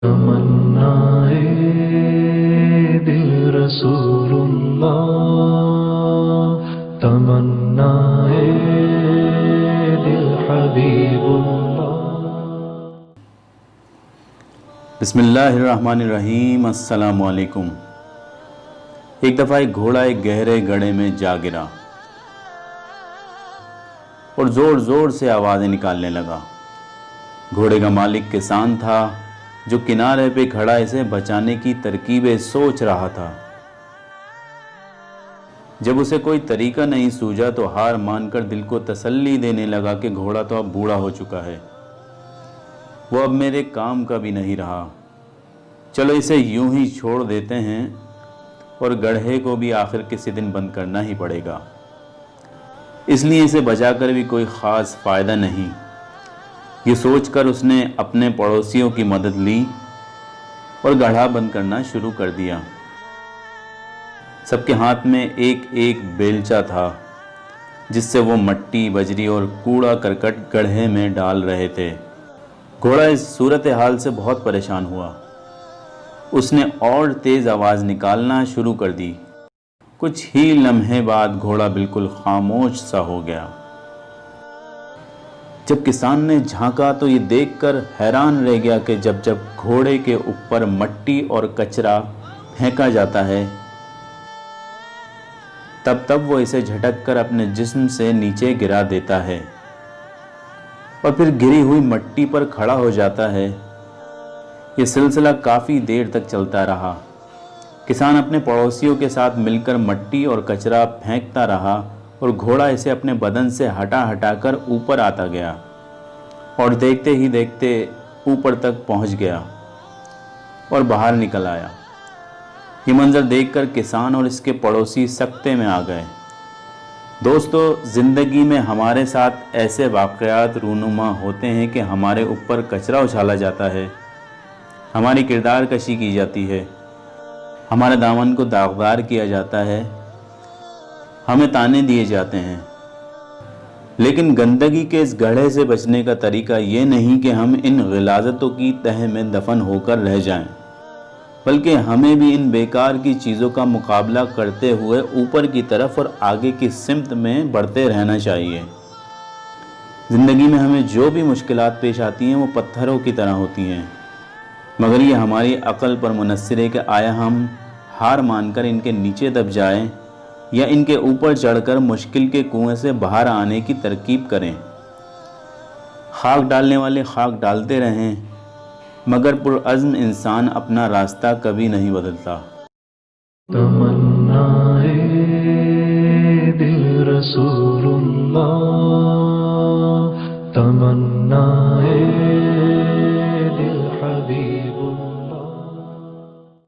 تمنائے دل رسول اللہ، تمنائے دل حبیب اللہ۔ بسم اللہ الرحمن الرحیم۔ السلام علیکم۔ ایک دفعہ ایک گھوڑا ایک گہرے گڑھے میں جا گرا اور زور زور سے آوازیں نکالنے لگا۔ گھوڑے کا مالک کسان تھا جو کنارے پہ کھڑا اسے بچانے کی ترکیبیں سوچ رہا تھا۔ جب اسے کوئی طریقہ نہیں سوجا تو ہار مان کر دل کو تسلی دینے لگا کہ گھوڑا تو اب بوڑھا ہو چکا ہے، وہ اب میرے کام کا بھی نہیں رہا، چلو اسے یوں ہی چھوڑ دیتے ہیں اور گڑھے کو بھی آخر کسی دن بند کرنا ہی پڑے گا، اس لیے اسے بچا کر بھی کوئی خاص فائدہ نہیں۔ یہ سوچ کر اس نے اپنے پڑوسیوں کی مدد لی اور گڑھا بند کرنا شروع کر دیا۔ سب کے ہاتھ میں ایک ایک بیلچہ تھا جس سے وہ مٹی، بجری اور کوڑا کرکٹ گڑھے میں ڈال رہے تھے۔ گھوڑا اس صورتحال سے بہت پریشان ہوا، اس نے اور تیز آواز نکالنا شروع کر دی۔ کچھ ہی لمحے بعد گھوڑا بالکل خاموش سا ہو گیا۔ جب کسان نے جھانکا تو یہ دیکھ کر حیران رہ گیا کہ جب جب گھوڑے کے اوپر مٹی اور کچرا پھینکا جاتا ہے تب تب وہ اسے جھٹک کر اپنے جسم سے نیچے گرا دیتا ہے اور پھر گری ہوئی مٹی پر کھڑا ہو جاتا ہے۔ یہ سلسلہ کافی دیر تک چلتا رہا۔ کسان اپنے پڑوسیوں کے ساتھ مل کر مٹی اور کچرا پھینکتا رہا اور گھوڑا اسے اپنے بدن سے ہٹا ہٹا کر اوپر آتا گیا اور دیکھتے ہی دیکھتے اوپر تک پہنچ گیا اور باہر نکل آیا۔ یہ منظر دیکھ کر کسان اور اس کے پڑوسی سکتے میں آ گئے۔ دوستو، زندگی میں ہمارے ساتھ ایسے واقعات رونما ہوتے ہیں کہ ہمارے اوپر کچرا اچھالا جاتا ہے، ہماری کردار کشی کی جاتی ہے، ہمارے دامن کو داغدار کیا جاتا ہے، ہمیں تانے دیے جاتے ہیں۔ لیکن گندگی کے اس گڑھے سے بچنے کا طریقہ یہ نہیں کہ ہم ان غلاظتوں کی تہ میں دفن ہو کر رہ جائیں، بلکہ ہمیں بھی ان بیکار کی چیزوں کا مقابلہ کرتے ہوئے اوپر کی طرف اور آگے کی سمت میں بڑھتے رہنا چاہیے۔ زندگی میں ہمیں جو بھی مشکلات پیش آتی ہیں وہ پتھروں کی طرح ہوتی ہیں، مگر یہ ہماری عقل پر منحصر ہے کہ آیا ہم ہار مان کر ان کے نیچے دب جائیں یا ان کے اوپر چڑھ کر مشکل کے کنویں سے باہر آنے کی ترکیب کریں۔ خاک ڈالنے والے خاک ڈالتے رہیں، مگر پرعزم انسان اپنا راستہ کبھی نہیں بدلتا۔ تمنائے دل رسول اللہ، تمنائے